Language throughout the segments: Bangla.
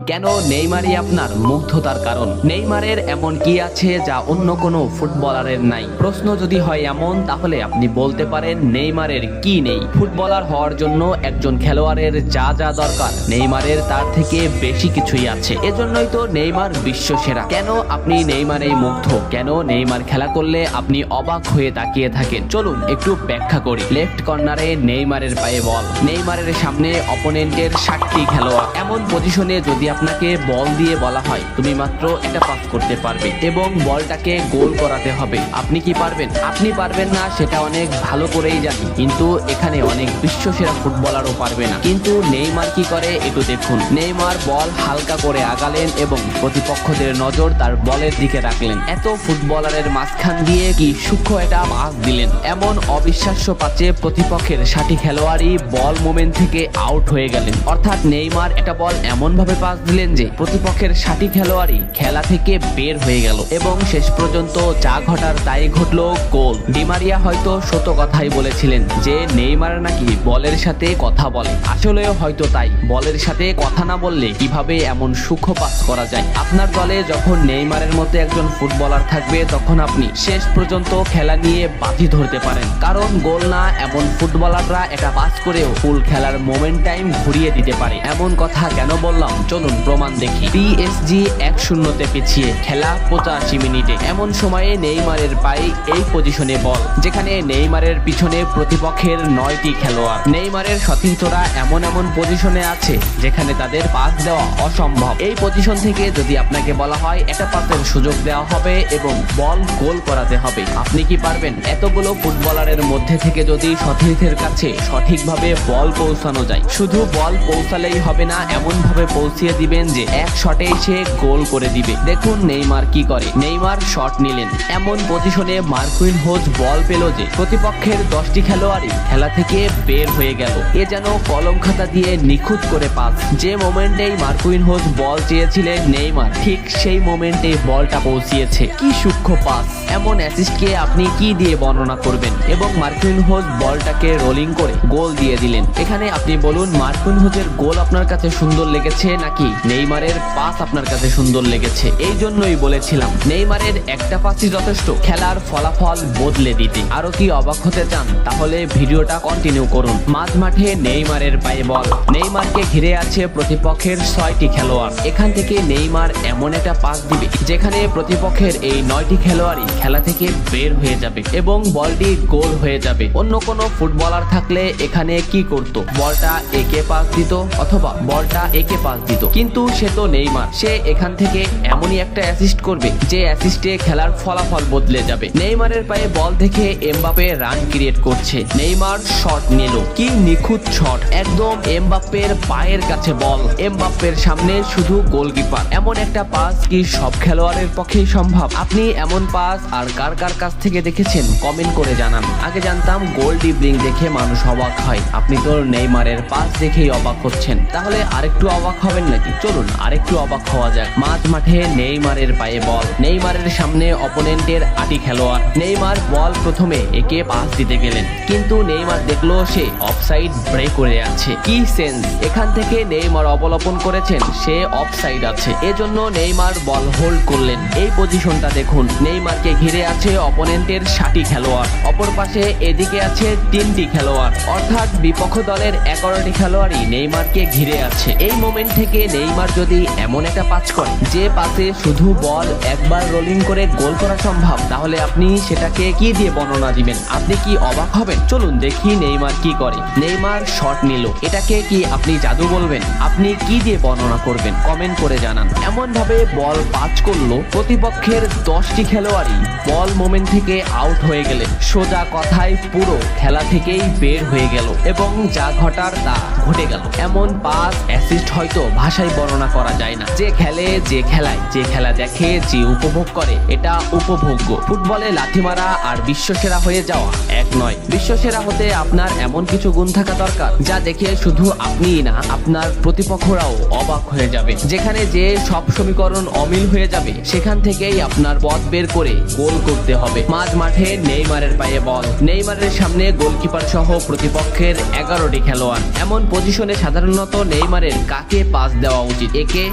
কেন নেইমারই আপনার মুগ্ধতার কারণ? নেইমারের এমন কি আছে যা অন্য কোনো ফুটবলারের নাই? প্রশ্ন যদি হয় এমন, তাহলে আপনি বলতে পারেন নেইমারের কি নেই। ফুটবলার হওয়ার জন্য একজন খেলোয়াড়ের যা যা দরকার, নেইমারের তার থেকে বেশি কিছুই আছে। এজন্যই তো নেইমার বিশ্বসেরা। কেন আপনি নেইমারেই মুগ্ধ? কেন নেইমার খেলা করলে আপনি অবাক হয়ে তাকিয়ে থাকেন? চলুন একটু ব্যাখ্যা করি। লেফট কর্নারে নেইমারের পায়ে বল, নেইমারের সামনে অপোনেন্টের 60টি খেলোয়াড়। এমন পজিশনে যদি আপনাকে বল দিয়ে বলা হয় তুমি মাত্র একটা পাস করতে পারবে এবং বলটাকে গোল করাতে হবে, আপনি কি পারবেন? আপনি পারবেন না, সেটা অনেক ভালো করেই জানি, কিন্তু এখানে অনেক বিশ্বসেরা ফুটবলারও পারবে না। কিন্তু নেইমার কি করে একটু দেখুন। নেইমার বল হালকা করে আগালেন এবং প্রতিপক্ষদের নজর তার বলের দিকে রাখলেন। এত ফুটবলারের মাঝখান দিয়ে কি সূক্ষ্ম একটা পাস দিলেন। এমন অবিশ্বাস্য পাচে প্রতিপক্ষের 60 খেলোয়াড়ই বল মোমেন্ট থেকে আউট হয়ে গেলেন। অর্থাৎ নেইমার একটা বল এমন ভাবে পাস দিলেন যে প্রতিপক্ষের 60 খেলোয়াড়ই খেলা থেকে বের হয়ে গেল এবং শেষ পর্যন্ত যা ঘটার তাই ঘটলো, গোল। ডি মারিয়া হয়তো সত্য কথাই বলেছিলেন যে নেইমার নাকি বলের সাথে কথা বলে। আসলেও হয়তো তাই, বলের সাথে কথা না বললে কিভাবে এমন সূক্ষ্ম পাস করা যায়। আপনার দলে যখন নেইমারের মতো একজন ফুটবলার থাকবে, তখন আপনি শেষ পর্যন্ত খেলা নিয়ে বাজি ধরতে পারেন। কারণ গোল না এমন ফুটবলাররা একটা পাস করেও ফুল খেলার মোমেন্ট টাইম ঘুরিয়ে দিতে পারে। এমন কথা কেন বললাম, চলুন প্রমাণ দেখি। পিএসজি 1-0 পিছিয়ে, খেলা 85 মিনিটে। এমন সময়ে নেইমারের পায়ে এই পজিশনে বল, যেখানে নেইমারের পিছনে প্রতিপক্ষের 9টি খেলোয়াড়। নেইমারের সতীর্থরা এমন এমন পজিশনে আছে যেখানে তাদের পাস দেওয়া অসম্ভব। এই পজিশন থেকে যদি আপনাকে বলা হয় একটা পাসের সুযোগ দেওয়া হবে এবং বল গোল করাতে হবে, আপনি কি পারবেন? এতগুলো ফুটবলারের মধ্যে থেকে যদি সতীর্থের কাছে সঠিকভাবে বল পৌঁছানো যায়, শুধু বল পৌঁছালেই হবে না, এমন ভাবে পৌঁছিয়ে দিবেন যে এক শটে সে গোল করে দিবে। দেখুন নেইমার কি করে। নেইমার শট নিলেন, এমন পজিশনে মার্কুইনহোজ বল পেল যে প্রতিপক্ষের 10টি খেলোয়াড়ই খেলা থেকে বের হয়ে গেল। এ যেন কলম খাতা দিয়ে নিখুঁত করে পাস। যে মোমেন্টেই মার্কুইনহোজ বল চেয়েছিলেন নেইমার ঠিক সেই মোমেন্টে বলটা পৌঁছিয়েছে। কি সূক্ষ্ম পাস! এমন অ্যাসিস্টকে আপনি কি দিয়ে বর্ণনা করবেন? এবং মার্কুইনহোজ বলটাকে রোলিং করে গোল দিয়ে দিলেন। এখানে আপনি বলুন, মার্কুইনহোজের গোল আপনার কাছে সুন্দর লেগেছে নাকি নেইমারের পাস আপনার কাছে সুন্দর লেগেছে? এই জন্যই বলেছিলাম নেইমারের একটা পাসই যথেষ্ট খেলার ফলাফল বদলে দিতে। আরো কি অবাক হতে চান? তাহলে ভিডিওটা কন্টিনিউ করুন। মাঝ মাঠে নেইমারের পায়ে বল, নেইমারকে ঘিরে আছে প্রতিপক্ষের 6টি খেলোয়াড়। এখান থেকে নেইমার এমন একটা পাস দিবে যেখানে প্রতিপক্ষের এই 9টি খেলোয়াড়ই খেলা থেকে বের হয়ে যাবে এবং বলটি গোল হয়ে যাবে। অন্য কোনো ফুটবলার থাকলে এখানে কি করত? বলটা একে পাস দিত অথবা বলটা একে পাস দিত, কিন্তু সে তো নেইমার। সে এখান থেকে এমনই একটা অ্যাসিস্ট করবে যে অ্যাসিস্টে খেলার ফলাফল বদলে যাবে। নেইমারের পায়ে বল দেখে এমবাপ্পে রান ক্রিয়েট করছে, নেইমার শট নিল। কি নিখুঁত শট! একদম এমবাপ্পের পায়ের কাছে বল, এমবাপ্পের সামনে শুধু গোলকিপার। এমন একটা পাস কি সব খেলোয়াড়ের পক্ষেই সম্ভব? আপনি এমন পাস আর কার কার কাছ থেকে দেখেছেন কমেন্ট করে জানান। আগে জানতাম গোল ডিবলিং দেখে মানুষ অবাক হয়, আপনি তো নেইমারের পাস দেখেই অবাক হচ্ছেন, তাহলে আরেকটু অবাক হবেন নাকি? চলুন আরেকটু অবাক হওয়া যাক। মাঝ মাঠে নেইমারের পায়ে বল, নেইমারের সামনে অপোনেন্টের 8টি খেলোয়াড়। নেইমার বল প্রথমে একে পাস দিতে গেলেন, কিন্তু নেইমার দেখলো সে অফসাইড ব্রেক করে আছে। কি সেন্স! এখান থেকে নেইমার অবলোপন করেছেন সে অফসাইড আছে, এজন্য নেইমার বল হোল্ড করলেন। এই পজিশনটা দেখুন, নেইমারকে ঘিরে আছে অপোনেন্টের 60টি খেলোয়াড়, অপর পাশে এদিকে আছে 3টি খেলোয়াড়, অর্থাৎ বিপক্ষ দলের 11টি খেলোয়াড়ই নেইমারকে ঘিরে আছে। এই মোমেন্ট থেকে নেইমার যদি এমন একটা পাস করে যে পাসে শুধু বল একবার রোলিং করে গোল করা সম্ভব, তাহলে আপনি সেটাকে কি দিয়ে বর্ণনা দিবেন? আপনি কি অবাক হবেন? চলুন দেখি নেইমার কি করে। নেইমার শট নিল, এটাকে কি আপনি জাদু বলবেন? আপনি কি দিয়ে বর্ণনা করবেন? কমেন্ট করে জানান। এমন ভাবে বল পাস করলো প্রতিপক্ষের 10টি খেলোয়াড়ই বল মোমেন্ট থেকে আউট হয়ে গেলেন। সোজা কথায় পুরো খেলা থেকেই বের হয়ে গেল এবং যা ঘটার তা ঘটে গেল। এমন পাস অ্যাসিস্ট হয়তো ভাষায় বর্ণনা করা যায় না। যে খেলে, যে খেলায়, যে খেলা দেখে, যে উপভোগ করে, এটা উপভোগ্য। ফুটবলে লাথি মারা আর বিশ্বসেরা হয়ে যাওয়া এক নয়। বিশ্বসেরা হতে আপনার এমন কিছু গুণ থাকা দরকার যা দেখে শুধু আপনিই না, আপনার প্রতিপক্ষরাও অবাক হয়ে যাবে। যেখানে যে সব সমীকরণ অমিল হয়ে যাবে, সেখান থেকেই আপনার পথ বের করে গোল করতে হবে। মাঝ মাঠে নেইমারের পায়ে বল, নেইমারের সামনে গোলকিপার সহ প্রতিপক্ষের 11টি খেলোয়াড়। এমন পজিশনে সাধারণত নেইমারের কাকে পাস দেওয়া উচিত? একে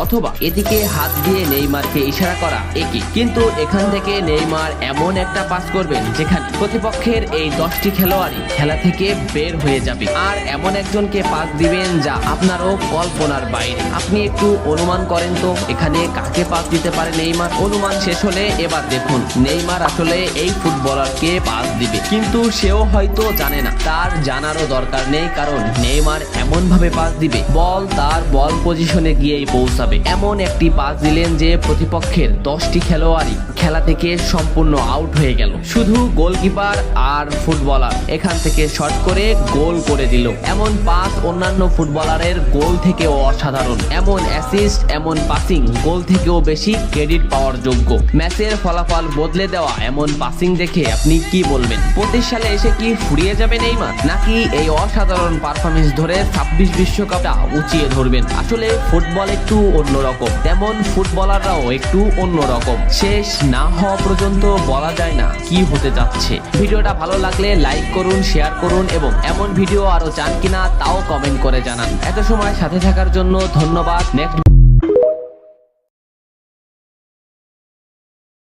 অথবা এদিকে হাত দিয়ে নেইমারকে ইশারা করা একে। কিন্তু এখান থেকে নেইমার এমন একটা পাস করবেন যেখানে প্রতিপক্ষের এই 10টি খেলোয়াড়ই খেলা থেকে বের হয়ে যাবে, আর এমন একজনকে পাস দিবেন যা আপনারও কল্পনার বাইরে। আপনি একটু অনুমান করেন তো এখানে কাকে পাস দিতে পারে নেইমার। অনুমান শেষ হলে এবার দেখুন নেইমার আসলে এই ফুটবলারকে পাস দিবে, কিন্তু সেও হয়তো জানে না। তার জানারও দরকার নেই, কারণ নেইমার এমন ভাবে পাস দিবে বল তার বল পজিশনে গিয়েই পৌঁছাবে। এমন একটি পাস দিলেন যে প্রতিপক্ষের 10টি খেলোয়াড়ই খেলা থেকে সম্পূর্ণ আউট হয়ে গেল। শুধু গোলকিপার আর ফুটবলার এখান থেকে শট করে গোল করে দিল। এমন পাস অন্যান্য ফুটবলারের গোল থেকেও অসাধারণ। এমন অ্যাসিস্ট, এমন পাসিং গোল থেকেও বেশি ক্রেডিট পাওয়ার যোগ্য। ম্যাচের ফলাফল বদলে দেওয়া এমন পাসিং দেখে আপনি কি বলবেন? 25 সালে এসে কি ফুরিয়ে যাবে নেইমার, নাকি এই অসাধারণ পারফরমেন্স ধরে 26 বিশ্বকাপটা উঁচিয়ে ধরবেন? আসলে ফুটবল একটু অন্যরকম, তেমন ফুটবলাররাও একটু অন্যরকম। শেষ না হওয়া পর্যন্ত বলা যায় না কি হতে যাচ্ছে। ভিডিওটা ভালো লাগলে লাইক করুন, শেয়ার করুন এবং এমন ভিডিও আরো চান কিনা তাও কমেন্ট করে জানান। এত সময় সাথে থাকার জন্য ধন্যবাদ। নেক্সট